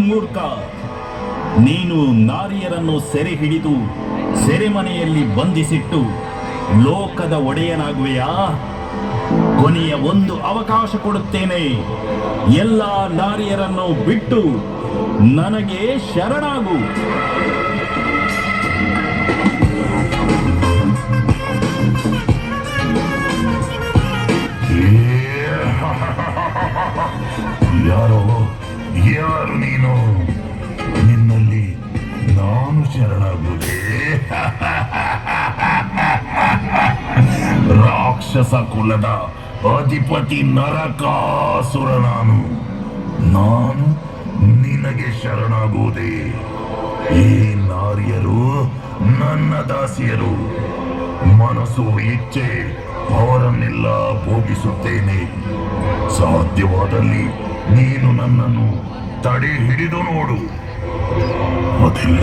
ಮೂರ್ಖ, ನೀನು ನಾರಿಯರನ್ನು ಸೆರೆ ಹಿಡಿದು ಸೆರೆಮನೆಯಲ್ಲಿ ಬಂಧಿಸಿಟ್ಟು ಲೋಕದ ಒಡೆಯನಾಗುವೆಯಾ? ಕೊನೆಯ ಒಂದು ಅವಕಾಶ ಕೊಡುತ್ತೇನೆ. ಎಲ್ಲ ನಾರಿಯರನ್ನು ಬಿಟ್ಟು ನನಗೆ ಶರಣಾಗು. ಯಾರು ನೀನು? ನಿನ್ನಲ್ಲಿ ನಾನು ಶರಣಾಗುವೆ. ರಾಕ್ಷಸ ಕುಲದ ಅಧಿಪತಿ ನರಕಾಸುರ ನಾನು ನಿನಗೆ ಶರಣಾಗುವುದೇ? ಈ ನಾರಿಯರು ನನ್ನ ದಾಸಿಯರು. ಮನಸ್ಸು ಇಚ್ಛೆ ಅವರನ್ನೆಲ್ಲ ಭೋಗಿಸುತ್ತೇನೆ. ಸಾಧ್ಯವಾದಲ್ಲಿ ನೀನು ನನ್ನನ್ನು ತಡೆ ಹಿಡಿದು ನೋಡು. ಅದೆಲ್ಲ